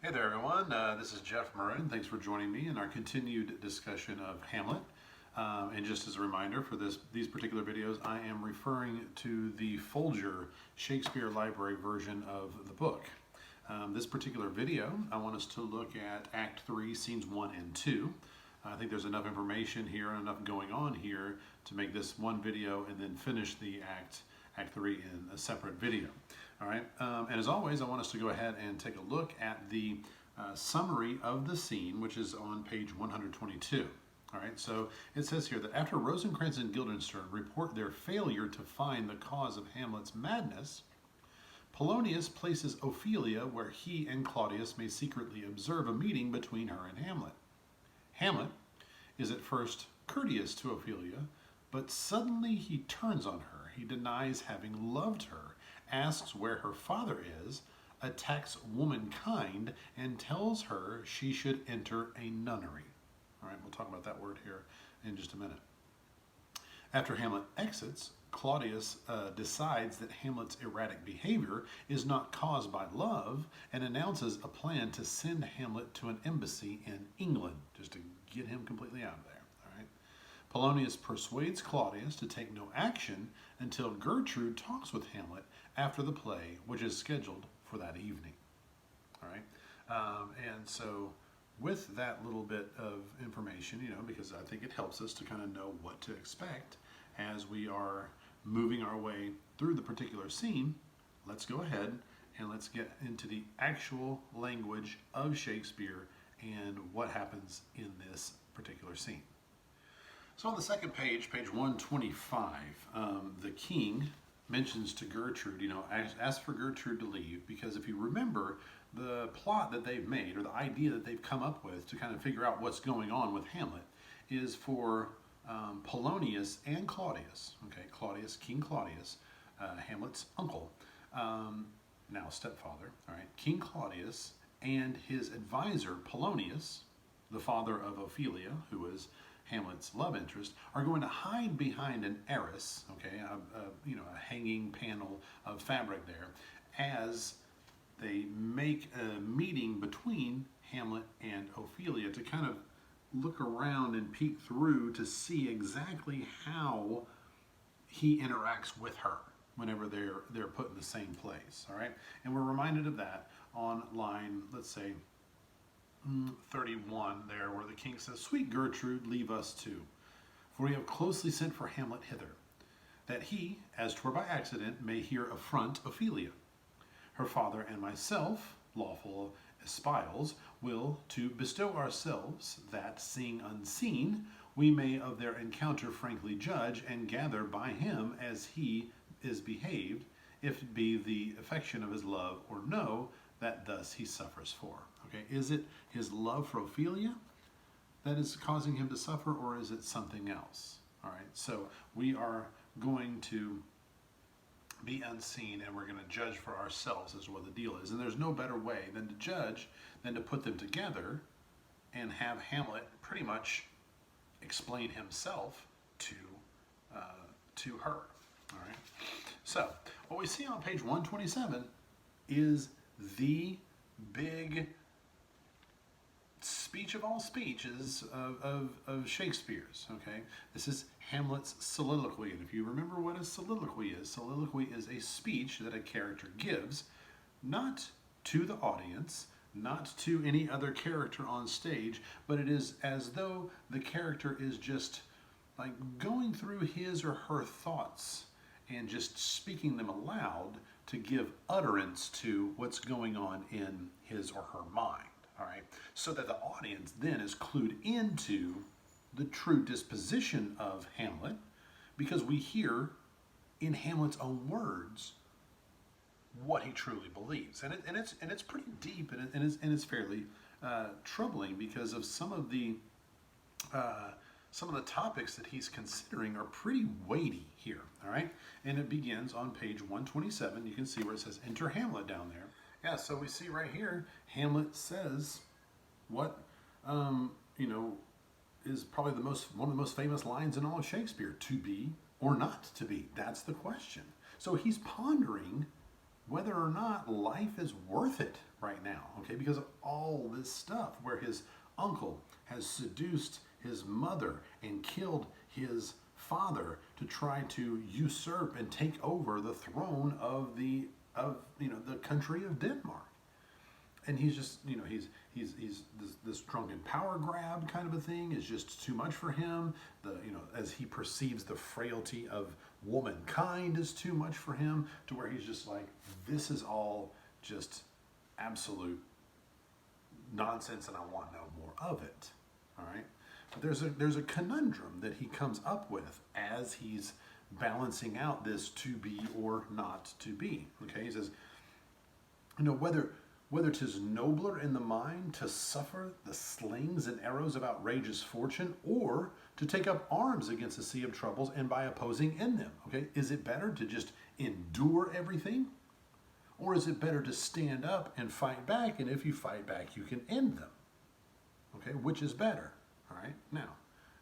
Hey there, everyone. This is Jeff Murrin. Thanks for joining me in our continued discussion of Hamlet. And just as a reminder for these particular videos, I am referring to the Folger Shakespeare Library version of the book. This particular video, I want us to look at Act 3, Scenes 1 and 2. I think there's enough information here and enough going on here to make this one video and then finish the Act 3 in a separate video. All right, and as always, I want us to go ahead and take a look at the summary of the scene, which is on page 122. All right, so it says here that after Rosencrantz and Guildenstern report their failure to find the cause of Hamlet's madness, Polonius places Ophelia where he and Claudius may secretly observe a meeting between her and Hamlet. Hamlet is at first courteous to Ophelia, but suddenly he turns on her. He denies having loved her, asks where her father is, attacks womankind, and tells her she should enter a nunnery. All right, we'll talk about that word here in just a minute. After Hamlet exits, Claudius decides that Hamlet's erratic behavior is not caused by love and announces a plan to send Hamlet to an embassy in England, just to get him completely out of there. All right. Polonius persuades Claudius to take no action until Gertrude talks with Hamlet after the play, which is scheduled for that evening. All right, and so with that little bit of information, because I think it helps us to kind of know what to expect as we are moving our way through the particular scene, let's go ahead and let's get into the actual language of Shakespeare and what happens in this particular scene. So on the second page, page 125, the king mentions to Gertrude, ask for Gertrude to leave, because if you remember, the plot that they've made, or the idea that they've come up with to kind of figure out what's going on with Hamlet, is for Polonius and Claudius, Claudius, King Claudius, Hamlet's uncle, now stepfather, all right, King Claudius and his advisor Polonius, the father of Ophelia, who is Hamlet's love interest, are going to hide behind an arras, a hanging panel of fabric there, as they make a meeting between Hamlet and Ophelia to kind of look around and peek through to see exactly how he interacts with her whenever they're put in the same place. All right, and we're reminded of that on line, let's say 31 there, where the king says, "Sweet Gertrude, leave us too, for we have closely sent for Hamlet hither, that he, as 'twere by accident, may here affront Ophelia. Her father and myself, lawful espials, will to bestow ourselves, that, seeing unseen, we may of their encounter frankly judge, and gather by him as he is behaved, if it be the affection of his love, or no, that thus he suffers for." Okay, is it his love for Ophelia that is causing him to suffer, or is it something else? All right, so we are going to be unseen, and we're going to judge for ourselves as to what the deal is. And there's no better way than to judge than to put them together and have Hamlet pretty much explain himself to her. All right. So what we see on page 127 is the big speech of all speeches of Shakespeare's. Okay, this is Hamlet's soliloquy, and if you remember what a soliloquy is a speech that a character gives, not to the audience, not to any other character on stage, but it is as though the character is just like going through his or her thoughts and just speaking them aloud to give utterance to what's going on in his or her mind. All right, so that the audience then is clued into the true disposition of Hamlet, because we hear in Hamlet's own words what he truly believes, and it's pretty deep, and it's fairly troubling, because of some of the topics that he's considering are pretty weighty here. All right, and it begins on page 127. You can see where it says "Enter Hamlet" down there. Yeah, so we see right here, Hamlet says what, is probably one of the most famous lines in all of Shakespeare: "To be or not to be." That's the question. So he's pondering whether or not life is worth it right now, okay? Because of all this stuff where his uncle has seduced his mother and killed his father to try to usurp and take over the throne of the country of Denmark. And he's just, this drunken power grab kind of a thing is just too much for him. As he perceives the frailty of womankind is too much for him, to where he's just like, this is all just absolute nonsense and I want no more of it. All right. But there's a conundrum that he comes up with as he's balancing out this to be or not to be. Okay. He says, whether 'tis nobler in the mind to suffer the slings and arrows of outrageous fortune, or to take up arms against a sea of troubles and by opposing in them. Okay, is it better to just endure everything? Or is it better to stand up and fight back, and if you fight back, you can end them? Okay, which is better? All right, now,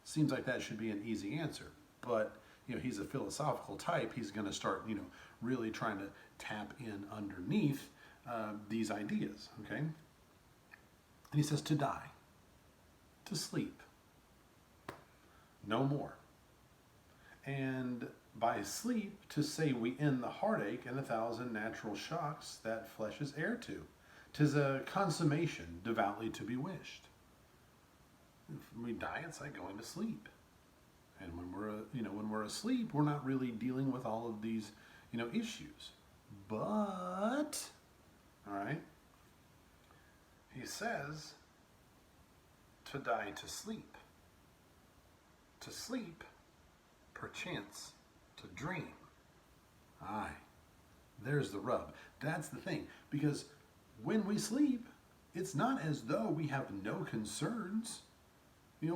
seems like that should be an easy answer, but he's a philosophical type. He's going to start, really trying to tap in underneath these ideas, okay? And he says to die, to sleep, no more. And by sleep, to say we end the heartache and 1,000 natural shocks that flesh is heir to. 'Tis a consummation devoutly to be wished. If we die, it's like going to sleep. And when we're asleep, we're not really dealing with all of these, issues. But, all right, he says to die to sleep. To sleep, perchance to dream. Aye, there's the rub. That's the thing. Because when we sleep, it's not as though we have no concerns. We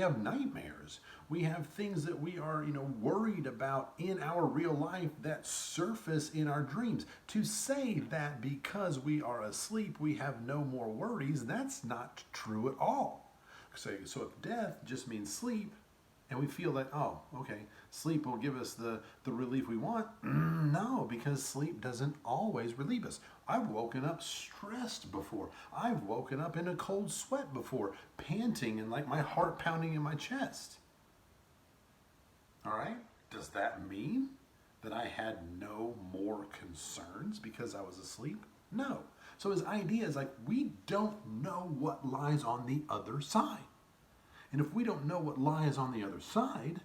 have nightmares. We have things that we are, worried about in our real life that surface in our dreams. To say that because we are asleep, we have no more worries, that's not true at all. So if death just means sleep, and we feel that, oh, okay, sleep will give us the relief we want. No, because sleep doesn't always relieve us. I've woken up stressed before. I've woken up in a cold sweat before, panting and like my heart pounding in my chest. All right? Does that mean that I had no more concerns because I was asleep? No. So his idea is like, we don't know what lies on the other side. And if we don't know what lies on the other side,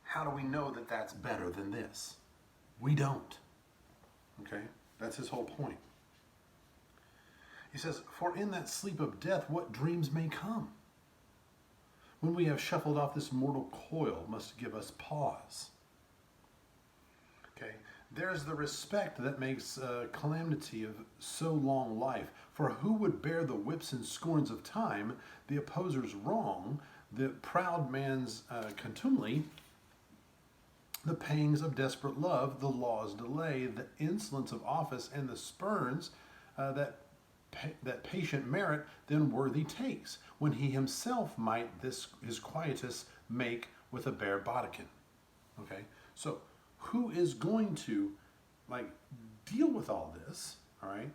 how do we know that that's better than this? We don't. Okay? That's his whole point. He says, for in that sleep of death, what dreams may come? When we have shuffled off this mortal coil, must give us pause. Okay? There's the respect that makes calamity of so long life. For who would bear the whips and scorns of time, the opposer's wrong, the proud man's contumely, the pangs of desperate love, the law's delay, the insolence of office, and the spurns that patient merit then worthy takes, when he himself might his quietus make with a bare bodkin. Okay, so who is going to deal with all this? All right,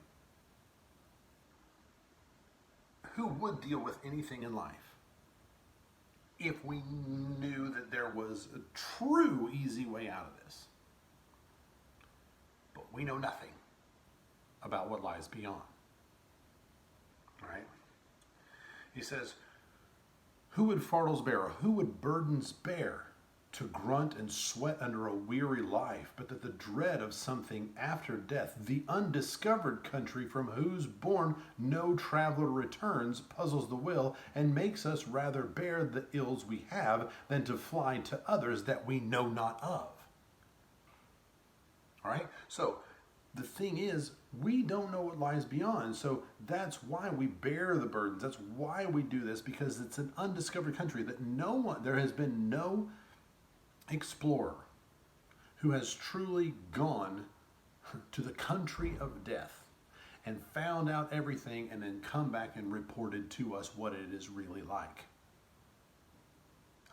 who would deal with anything in life if we knew that there was a true easy way out of this? But we know nothing about what lies beyond. All right? He says, who would fardels bear, or who would burdens bear, to grunt and sweat under a weary life, but that the dread of something after death, the undiscovered country from whose bourne no traveler returns, puzzles the will, and makes us rather bear the ills we have than to fly to others that we know not of. All right? So the thing is, we don't know what lies beyond. So that's why we bear the burdens. That's why we do this, because it's an undiscovered country that there has been no explorer who has truly gone to the country of death and found out everything and then come back and reported to us what it is really like.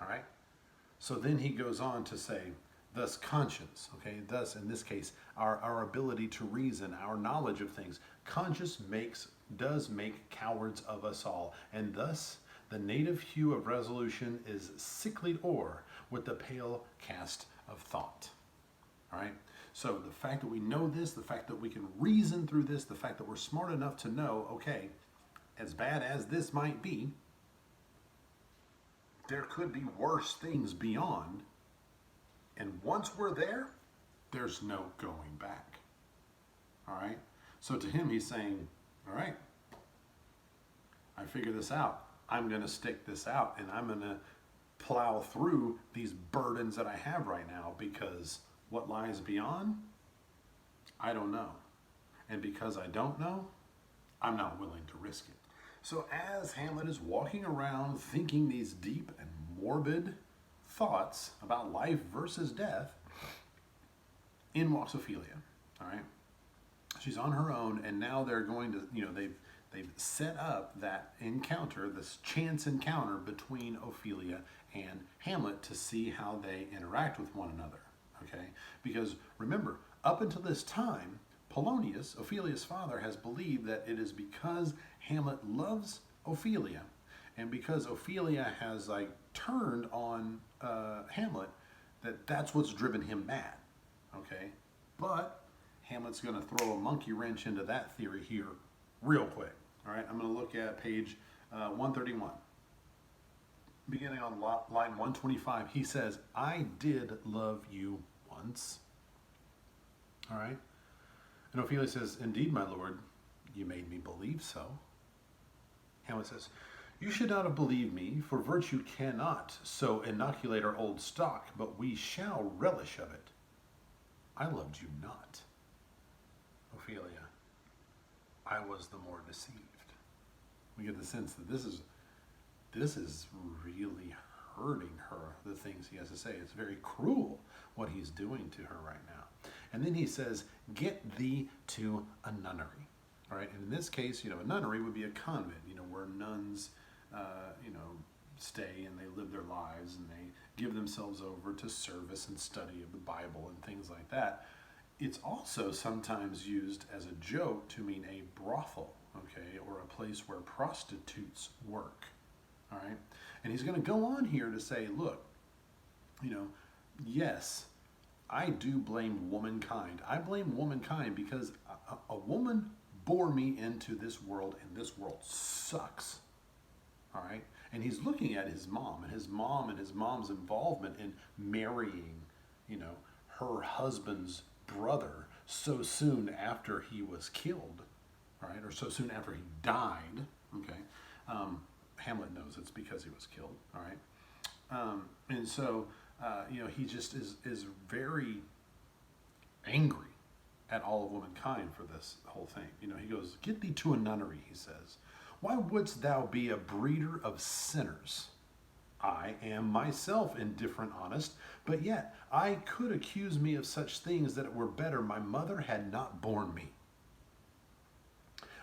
All right? So then he goes on to say, thus conscience, okay, thus in this case, our ability to reason, our knowledge of things. Conscience does make cowards of us all, and thus the native hue of resolution is sicklied o'er with the pale cast of thought. All right? So the fact that we know this, the fact that we can reason through this, the fact that we're smart enough to know, okay, as bad as this might be, there could be worse things beyond. And once we're there, there's no going back. All right? So to him, he's saying, all right, I figure this out. I'm going to stick this out, and I'm going to plow through these burdens that I have right now, because what lies beyond, I don't know. And because I don't know, I'm not willing to risk it. So as Hamlet is walking around thinking these deep and morbid thoughts about life versus death, in walks Ophelia. All right? She's on her own, and now they're going to, they've set up that encounter, this chance encounter between Ophelia and Hamlet to see how they interact with one another. Okay? Because remember, up until this time, Polonius, Ophelia's father, has believed that it is because Hamlet loves Ophelia, and because Ophelia has turned on Hamlet, that's what's driven him mad. Okay? But Hamlet's going to throw a monkey wrench into that theory here real quick. All right, I'm going to look at page 131. Beginning on line 125, he says, I did love you once. All right? And Ophelia says, indeed, my lord, you made me believe so. Hamlet says, you should not have believed me, for virtue cannot so inoculate our old stock, but we shall relish of it. I loved you not. Ophelia, I was the more deceived. We get the sense that this is really hurting her, the things he has to say. It's very cruel what he's doing to her right now. And then he says, get thee to a nunnery. All right, and in this case, a nunnery would be a convent, where nuns, stay and they live their lives and they give themselves over to service and study of the Bible and things like that. It's also sometimes used as a joke to mean a brothel, okay, or a place where prostitutes work. All right, and he's going to go on here to say, look, yes, I do blame womankind. I blame womankind because a woman bore me into this world, and this world sucks. All right, and he's looking at his mom and his mom's involvement in marrying, her husband's brother so soon after he was killed, right, or so soon after he died. Okay, Hamlet knows it's because he was killed. All right, and so he just is very angry at all of womankind for this whole thing. He goes, get thee to a nunnery, he says. Why wouldst thou be a breeder of sinners? I am myself indifferent honest, but yet I could accuse me of such things that it were better my mother had not borne me.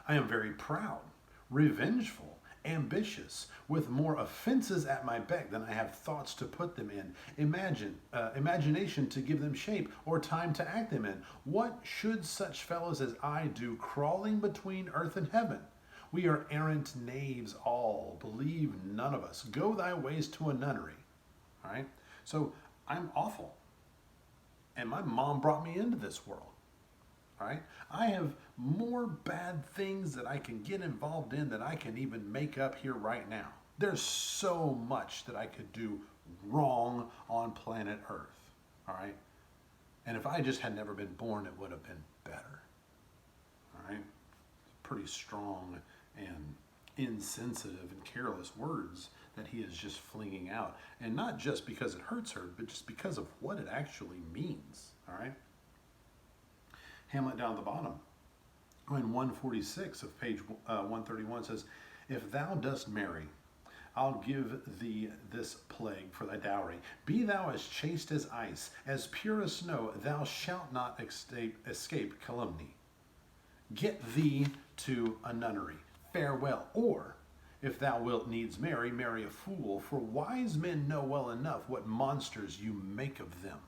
I am very proud, revengeful, ambitious, with more offenses at my beck than I have thoughts to put them in, imagination to give them shape, or time to act them in. What should such fellows as I do crawling between earth and heaven? We are errant knaves all, believe none of us. Go thy ways to a nunnery. All right? So I'm awful. And my mom brought me into this world. All right? I have more bad things that I can get involved in than I can even make up here right now. There's so much that I could do wrong on planet Earth. All right? And if I just had never been born, it would have been better. All right? Pretty strong and insensitive and careless words that he is just flinging out. And not just because it hurts her, but just because of what it actually means. All right? Hamlet down at the bottom, in 146 of page 131 says, if thou dost marry, I'll give thee this plague for thy dowry. Be thou as chaste as ice, as pure as snow, thou shalt not escape calumny. Get thee to a nunnery. Farewell. Or, if thou wilt needs marry, marry a fool, for wise men know well enough what monsters you make of them.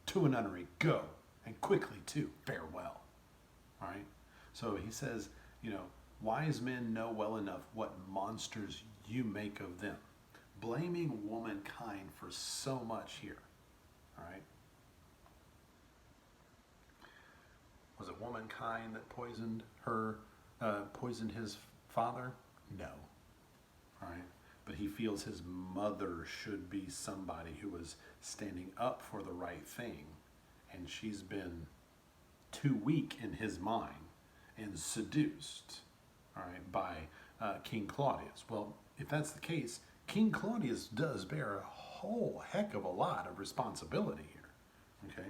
To a nunnery, go, and quickly too, farewell. All right? So he says, wise men know well enough what monsters you make of them. Blaming womankind for so much here. All right? Was it womankind that poisoned his father? No. All right? But he feels his mother should be somebody who was standing up for the right thing. And she's been too weak in his mind and seduced, all right, by King Claudius. Well, if that's the case, King Claudius does bear a whole heck of a lot of responsibility here, okay?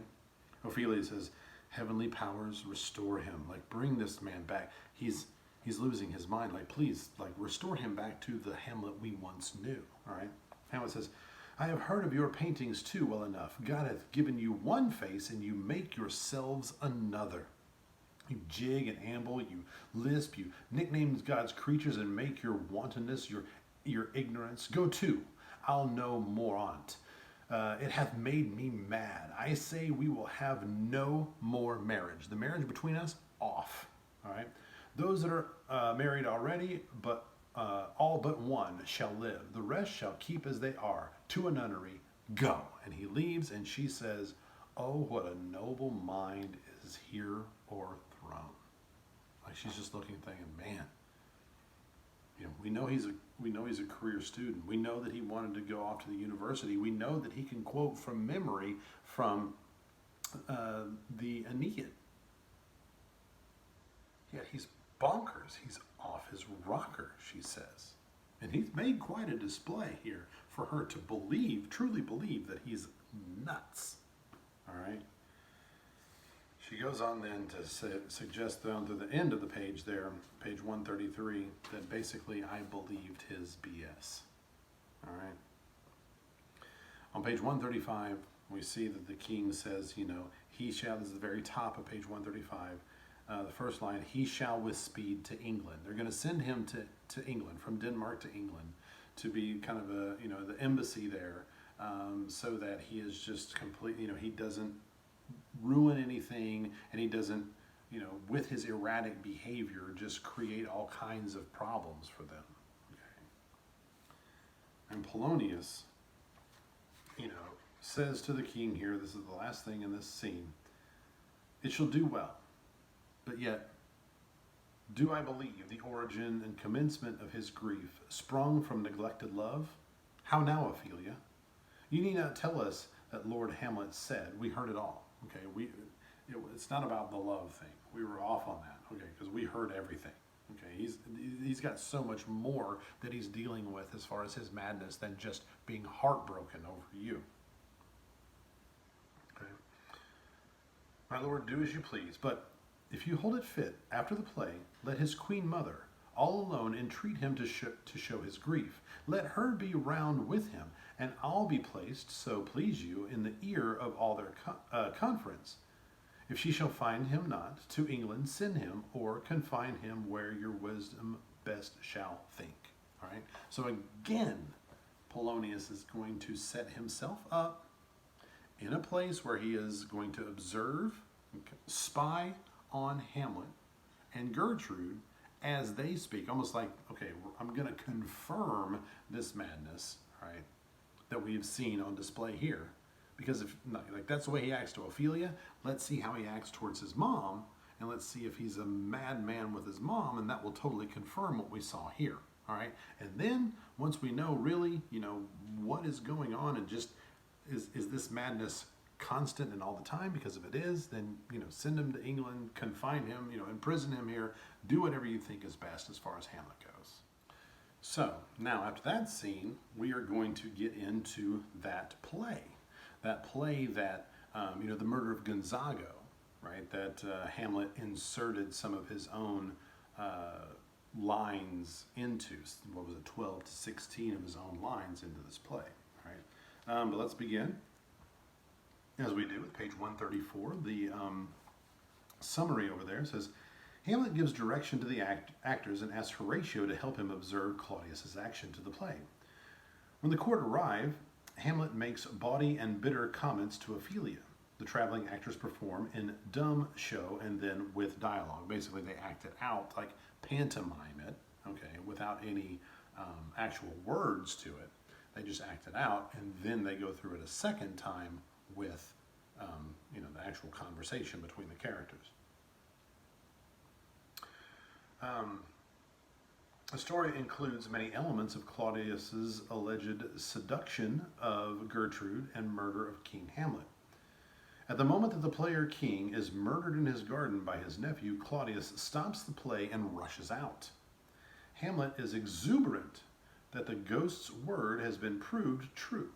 Ophelia says, heavenly powers restore him. Like, bring this man back. He's losing his mind. Like, please, like, restore him back to the Hamlet we once knew, all right? Hamlet says, I have heard of your paintings too well enough. God hath given you one face, and you make yourselves another. You jig and amble, you lisp, you nickname God's creatures and make your wantonness, your ignorance. Go to, I'll know more on't. It hath made me mad. I say we will have no more marriage. The marriage between us, off. All right. Those that are married already, but all but one shall live. The rest shall keep as they are. To a nunnery, go. And he leaves, and she says, oh, what a noble mind is here o'erthrown. Like, she's just looking, thinking, man, we know he's a career student. We know that he wanted to go off to the university. We know that he can quote from memory from the Aeneid. Yet he's bonkers. He's off his rocker, she says. And he's made quite a display here for her to believe, truly believe, that he's nuts. All right? She goes on then to suggest down to the end of the page there, page 133, that basically I believed his BS. All right? On page 135, we see that the king says, he shall, this is the very top of page 135, the first line, he shall with speed to England. They're going to send him to England, from Denmark to England, to be kind of the embassy there, so that he is just complete, he doesn't ruin anything, and he doesn't, with his erratic behavior, just create all kinds of problems for them. Okay. And Polonius, says to the king here, this is the last thing in this scene, it shall do well, but yet do I believe the origin and commencement of his grief sprung from neglected love? How now, Ophelia? You need not tell us that Lord Hamlet said. We heard it all. Okay, it's not about the love thing. We were off on that. Okay, because we heard everything. Okay, he's got so much more that he's dealing with as far as his madness than just being heartbroken over you. Okay, my lord, do as you please, but if you hold it fit, after the play, let his queen mother, all alone, entreat him to show his grief. Let her be round with him, and I'll be placed, so please you, in the ear of all their conference. If she shall find him not, to England send him, or confine him where your wisdom best shall think. All right. So again, Polonius is going to set himself up in a place where he is going to observe, spy on Hamlet and Gertrude as they speak, almost like, okay, I'm going to confirm this madness, right, that we've seen on display here. Because if like that's the way he acts to Ophelia, let's see how he acts towards his mom, and let's see if he's a madman with his mom, and that will totally confirm what we saw here. All right, and then once we know really, what is going on, and just is this madness constant and all the time? Because if it is, then send him to England, confine him, imprison him here, do whatever you think is best as far as Hamlet goes. So now after that scene, we are going to get into that play. That play that, the murder of Gonzago, right? That Hamlet inserted some of his own lines into, 12 to 16 of his own lines into this play, right? But let's begin, as we do, with page 134. The summary over there says, Hamlet gives direction to the actors and asks Horatio to help him observe Claudius's action to the play. When the court arrive, Hamlet makes bawdy and bitter comments to Ophelia. the traveling actors perform in dumb show and then with dialogue. Basically, they act it out, like pantomime it, okay, without any actual words to it. They just act it out, and then they go through it a second time with, the actual conversation between the characters. The story includes many elements of Claudius's alleged seduction of Gertrude and murder of King Hamlet. At the moment that the player king is murdered in his garden by his nephew, Claudius stops the play and rushes out. Hamlet is exuberant that the ghost's word has been proved true.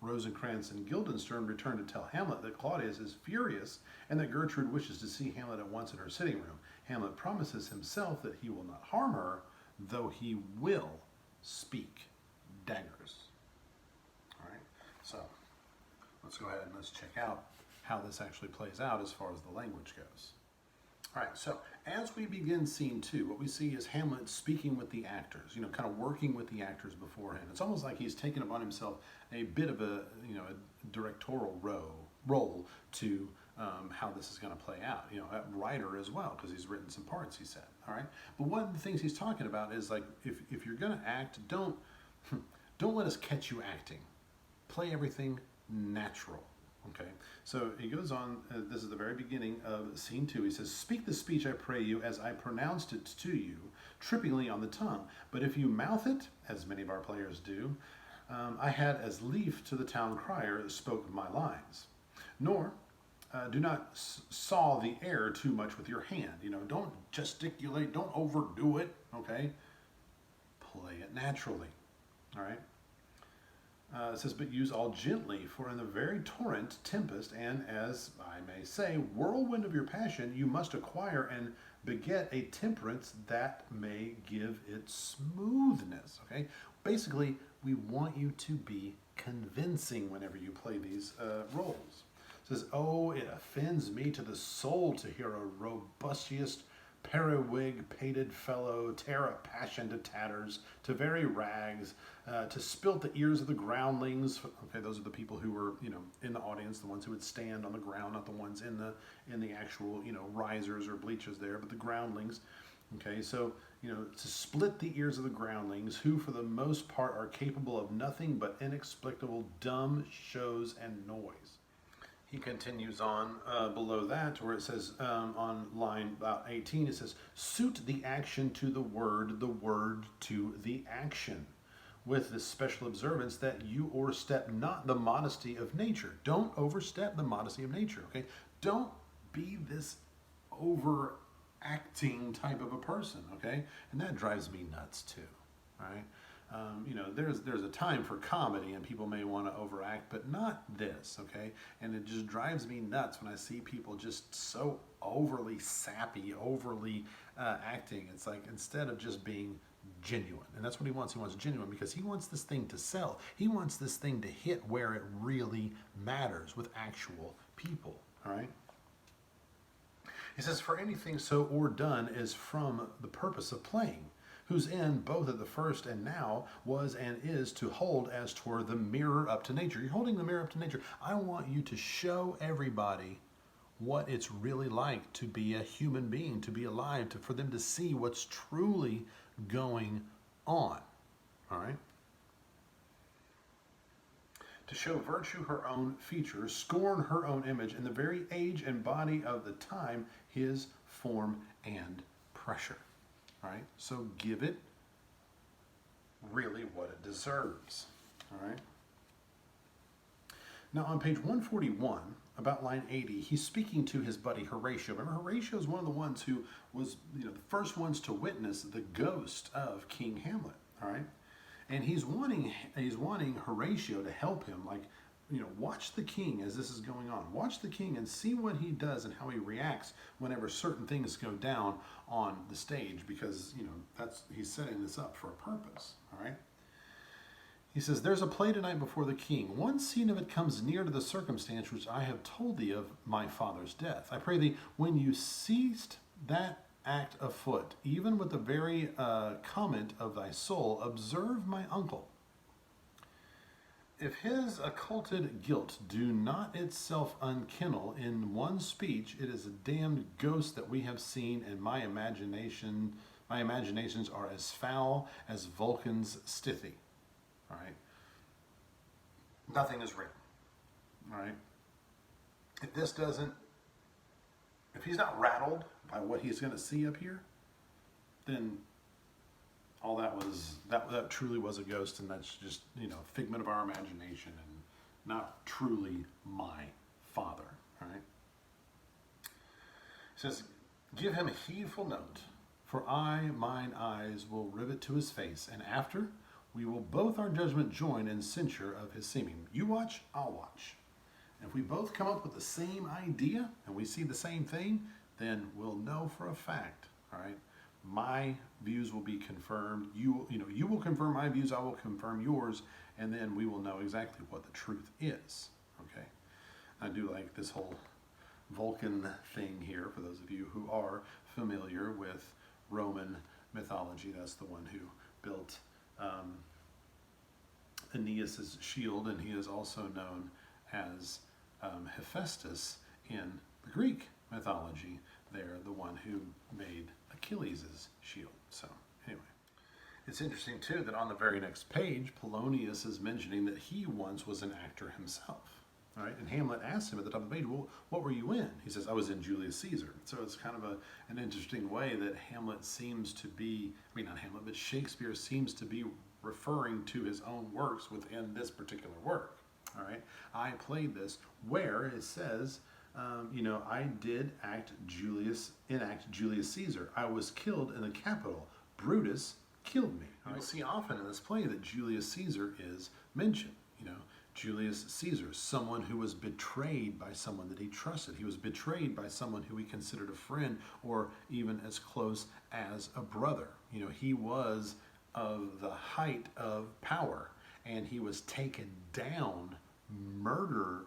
Rosencrantz and Guildenstern return to tell Hamlet that Claudius is furious and that Gertrude wishes to see Hamlet at once in her sitting room. Hamlet promises himself that he will not harm her, though he will speak daggers. All right, so let's go ahead and let's check out how this actually plays out as far as the language goes. All right, so as we begin scene 2, what we see is Hamlet speaking with the actors, kind of working with the actors beforehand. It's almost like he's taken upon himself a bit of a directorial role to how this is going to play out. A writer as well, because he's written some parts, he said. All right, but one of the things he's talking about is like, if you're going to act, don't let us catch you acting. Play everything natural. Okay, so he goes on, this is the very beginning of scene 2. He says, "Speak the speech, I pray you, as I pronounced it to you, trippingly on the tongue. But if you mouth it, as many of our players do, I had as lief to the town crier spoke my lines. Nor do not saw the air too much with your hand. Don't gesticulate, don't overdo it, okay? Play it naturally, all right? It says, but use all gently, for in the very torrent, tempest, and as I may say, whirlwind of your passion, you must acquire and beget a temperance that may give it smoothness, okay? Basically, we want you to be convincing whenever you play these roles. It says, oh, it offends me to the soul to hear a robustious, periwig pated fellow tear a passion to tatters, to very rags, to spilt the ears of the groundlings. Okay, those are the people who were, in the audience, the ones who would stand on the ground, not the ones in the actual, risers or bleachers there, but the groundlings. Okay, so, to split the ears of the groundlings, who for the most part are capable of nothing but inexplicable dumb shows and noise. He continues on below that where it says on line about 18, it says, suit the action to the word to the action, with this special observance that you overstep not the modesty of nature. Don't overstep the modesty of nature, okay? Don't be this overacting type of a person, okay? And that drives me nuts too, all right? There's a time for comedy and people may want to overact, but not this, okay? And it just drives me nuts when I see people just so overly sappy, overly acting. It's like, instead of just being genuine, and that's what he wants genuine, because he wants this thing to sell. He wants this thing to hit where it really matters with actual people, all right? He says, for anything so o'erdone is from the purpose of playing, whose end both at the first and now was and is to hold as 'twere the mirror up to nature. You're holding the mirror up to nature. I want you to show everybody what it's really like to be a human being, to be alive, for them to see what's truly going on, all right? To show virtue her own features, scorn her own image, in the very age and body of the time, his form and pressure. All right, so give it really what it deserves. All right. Now on page 141, about line 80, he's speaking to his buddy Horatio. Remember, Horatio is one of the ones who was, the first ones to witness the ghost of King Hamlet. All right, and he's wanting Horatio to help him, like, watch the king as this is going on. Watch the king and see what he does and how he reacts whenever certain things go down on the stage, because, he's setting this up for a purpose, all right? He says, there's a play tonight before the king. One scene of it comes near to the circumstance which I have told thee of my father's death. I pray thee, when you ceased that act afoot, even with the very comment of thy soul, observe my uncle. If his occulted guilt do not itself unkennel in one speech, it is a damned ghost that we have seen, and my imaginations are as foul as Vulcan's stithy. All right. Nothing is real. All right. If he's not rattled by what he's going to see up here, then all that truly was a ghost, and that's just, figment of our imagination and not truly my Father. All right. It says, give him a heedful note, for mine eyes will rivet to his face, and after we will both our judgment join in censure of his seeming. You watch, I'll watch. And if we both come up with the same idea and we see the same thing, then we'll know for a fact, all right? My views will be confirmed. You will confirm my views, I will confirm yours, and then we will know exactly what the truth is, okay? I do like this whole Vulcan thing here, for those of you who are familiar with Roman mythology. That's the one who built Aeneas's shield, and he is also known as Hephaestus in the Greek mythology. They're the one who made Achilles' shield. So anyway, it's interesting too that on the very next page, Polonius is mentioning that he once was an actor himself. All right, and Hamlet asks him at the top of the page, well, what were you in? He says, I was in Julius Caesar. So it's kind of an interesting way that Hamlet seems to be, not Hamlet, but Shakespeare seems to be referring to his own works within this particular work. All right, I played this where it says, I did enact Julius Caesar. I was killed in the Capitol. Brutus killed me. You'll see often in this play that Julius Caesar is mentioned. Julius Caesar, someone who was betrayed by someone that he trusted. He was betrayed by someone who he considered a friend, or even as close as a brother. He was of the height of power, and he was taken down, murdered,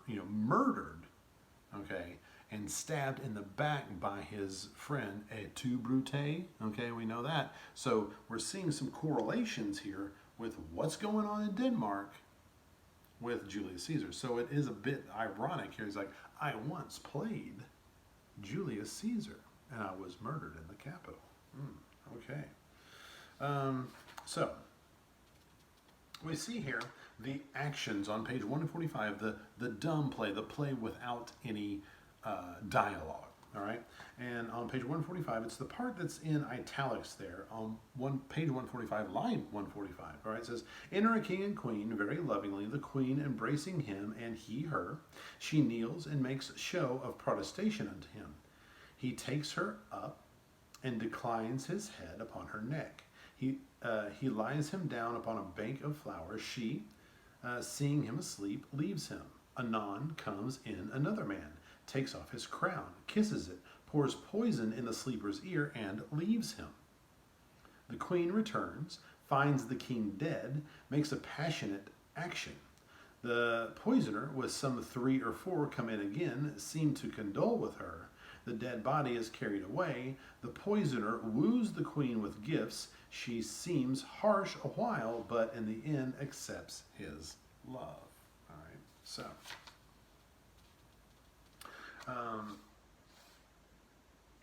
okay, and stabbed in the back by his friend, et tu, Brute, okay, we know that. So we're seeing some correlations here with what's going on in Denmark with Julius Caesar. So it is a bit ironic here. He's like, I once played Julius Caesar, and I was murdered in the Capitol. Okay. So we see here the actions on page 145, the dumb play, the play without any dialogue. All right, and on page 145, it's the part that's in italics there on page 145, line 145. All right, it says, enter a king and queen very lovingly, the queen embracing him and he her. She kneels and makes show of protestation unto him. He takes her up and declines his head upon her neck. He lies him down upon a bank of flowers. She, seeing him asleep, leaves him. Anon comes in another man, takes off his crown, kisses it, pours poison in the sleeper's ear, and leaves him. The queen returns, finds the king dead, makes a passionate action. The poisoner, with some 3 or 4, come in again, seem to condole with her. The dead body is carried away. The poisoner woos the queen with gifts. She seems harsh a while, but in the end accepts his love. All right, so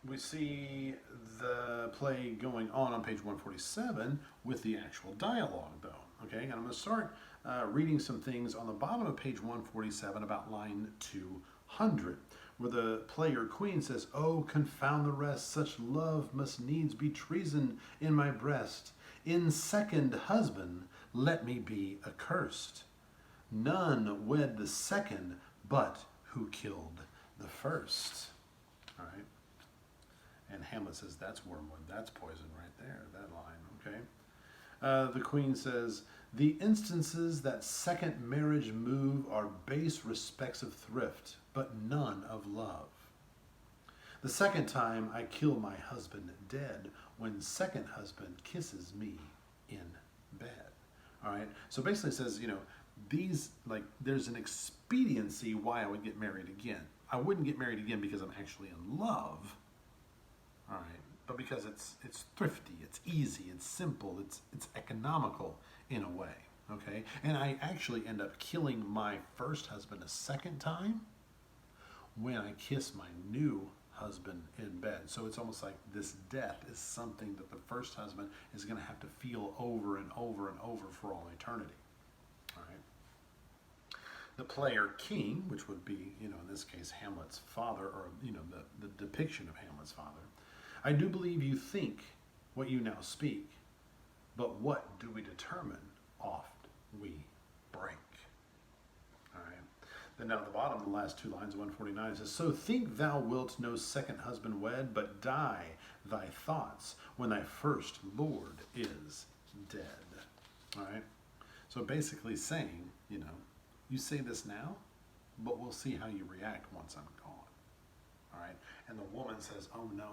we see the play going on page 147 with the actual dialogue, though. Okay, and I'm going to start reading some things on the bottom of page 147 about line 200, where the player queen says, "Oh, confound the rest, such love must needs be treason in my breast. In second husband let me be accursed. None wed the second, but who killed the first." All right. And Hamlet says, that's wormwood, that's poison right there, that line, okay? The queen says, the instances that second marriage move are base respects of thrift, but none of love. The second time I kill my husband dead, when second husband kisses me in bed. All right, so basically it says, there's an expediency why I would get married again. I wouldn't get married again because I'm actually in love, all right, but because it's thrifty, it's easy, it's simple, it's economical in a way, okay? And I actually end up killing my first husband a second time when I kiss my new husband in bed. So it's almost like this death is something that the first husband is going to have to feel over and over and over for all eternity. All right. The player king, which would be, in this case, Hamlet's father, or, the depiction of Hamlet's father. I do believe you think what you now speak, but what do we determine oft we break? All right. Then down at the bottom, the last two lines of 149 says, so think thou wilt no second husband wed, but die thy thoughts when thy first lord is dead. All right. So basically saying, you say this now, but we'll see how you react once I'm gone. All right. And the woman says, oh, no,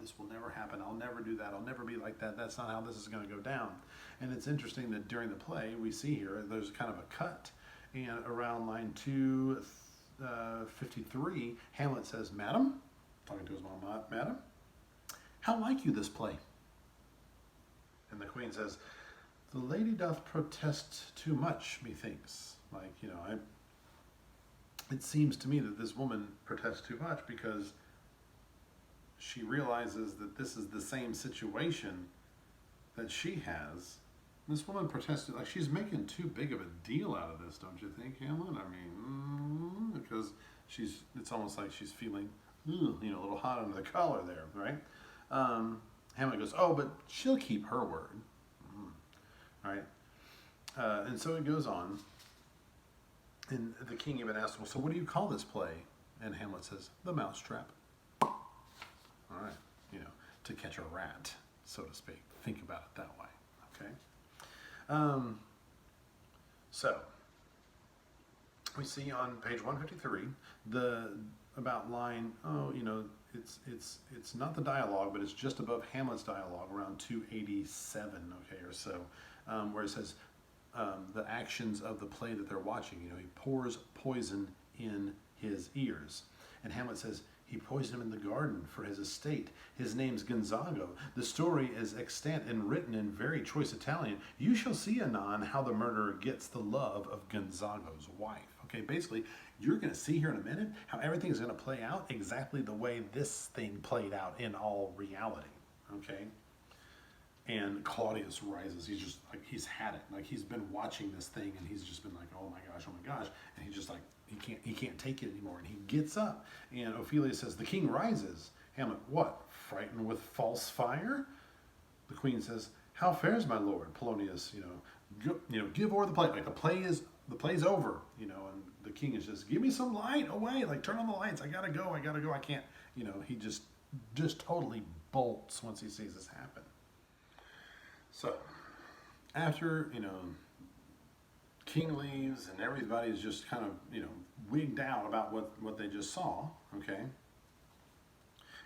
this will never happen. I'll never do that. I'll never be like that. That's not how this is going to go down. And it's interesting that during the play, we see here, there's kind of a cut. And around line 253, Hamlet says, Madam, talking to his mom, Madam, how like you this play? And the queen says, the lady doth protest too much, methinks. Like, it seems to me that this woman protests too much because she realizes that this is the same situation that she has. This woman protested, like she's making too big of a deal out of this, don't you think, Hamlet? I mean, because it's almost like she's feeling, a little hot under the collar there, right? Hamlet goes, oh, but she'll keep her word. Right? And so it goes on. And the king even asks, well, so what do you call this play? And Hamlet says, The Mousetrap. All right, to catch a rat, so to speak. Think about it that way, okay? So, we see on page 153, about line, it's not the dialogue, but it's just above Hamlet's dialogue, around 287, okay, or so, where it says, the actions of the play that they're watching. He pours poison in his ears. And Hamlet says, he poisoned him in the garden for his estate. His name's Gonzago. The story is extant and written in very choice Italian. You shall see anon how the murderer gets the love of Gonzago's wife. Okay, basically, you're going to see here in a minute how everything's going to play out exactly the way this thing played out in all reality. Okay? And Claudius rises. He's just like, he's had it. Like, he's been watching this thing and he's just been like, oh my gosh. And he just like, he can't take it anymore. And he gets up. And Ophelia says, the king rises. Hamlet, what? Frightened with false fire? The queen says, how fares my lord? Polonius, give o'er the play. Like, the play's over, and the king is just, give me some light away. Like, turn on the lights. I gotta go. I can't, he just totally bolts once he sees this happen. So, after, king leaves and everybody's just kind of, wigged out about what they just saw, okay,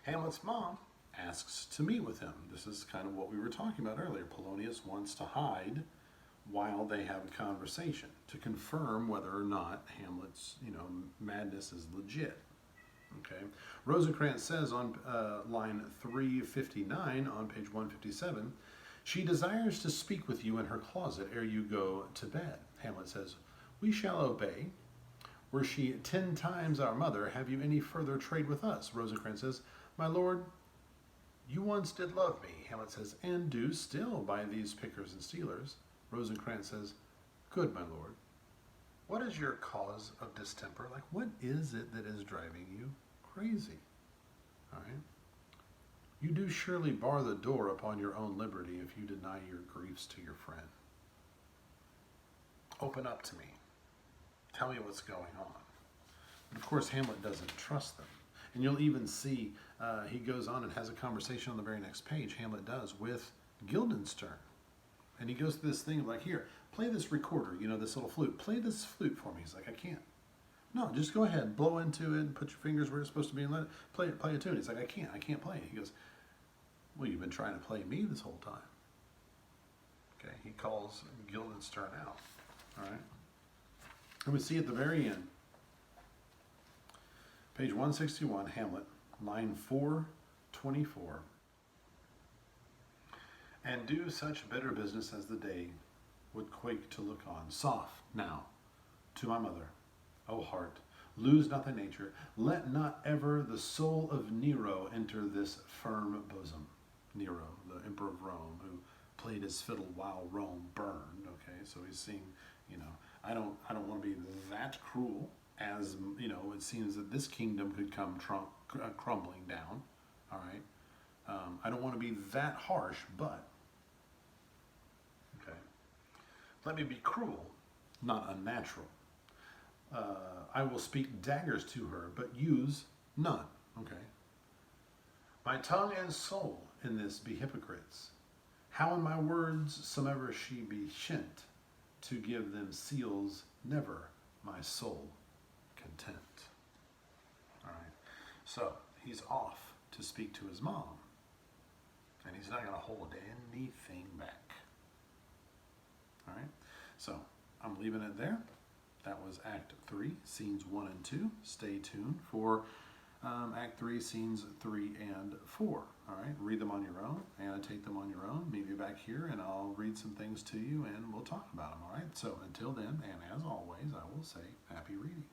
Hamlet's mom asks to meet with him. This is kind of what we were talking about earlier. Polonius wants to hide while they have a conversation to confirm whether or not Hamlet's, madness is legit. Okay. Rosencrantz says on line 359 on page 157, she desires to speak with you in her closet ere you go to bed. Hamlet says, we shall obey. Were she 10 times our mother, have you any further trade with us? Rosencrantz says, my lord, you once did love me. Hamlet says, and do still by these pickers and stealers. Rosencrantz says, good, my lord. What is your cause of distemper? Like, what is it that is driving you crazy? All right. You do surely bar the door upon your own liberty if you deny your griefs to your friend. Open up to me. Tell me what's going on. But of course, Hamlet doesn't trust them. And you'll even see he goes on and has a conversation on the very next page, Hamlet does, with Guildenstern. And he goes through this thing of like, here, play this recorder, this little flute. Play this flute for me. He's like, I can't. No, just go ahead, blow into it, and put your fingers where it's supposed to be, and let it play a tune. He's like, I can't play it. He goes, well, you've been trying to play me this whole time. Okay, he calls Guildenstern out. All right. And we see at the very end, page 161, Hamlet, line 424. And do such bitter business as the day would quake to look on. Soft now to my mother, O heart, lose not thy nature. Let not ever the soul of Nero enter this firm bosom. Nero, the emperor of Rome, who played his fiddle while Rome burned. Okay, so he's saying, I don't want to be that cruel, as it seems that this kingdom could come crumbling down. All right, I don't want to be that harsh, but okay, let me be cruel, not unnatural. I will speak daggers to her, but use none. Okay. My tongue and soul in this be hypocrites. How in my words somever she be shent, to give them seals never my soul content. All right. So he's off to speak to his mom, and he's not going to hold anything back. All right. So I'm leaving it there. That was Act 3, Scenes 1 and 2. Stay tuned for Act 3, Scenes 3 and 4. All right, read them on your own, annotate them on your own. Meet me back here, and I'll read some things to you, and we'll talk about them. All right, so until then, and as always, I will say happy reading.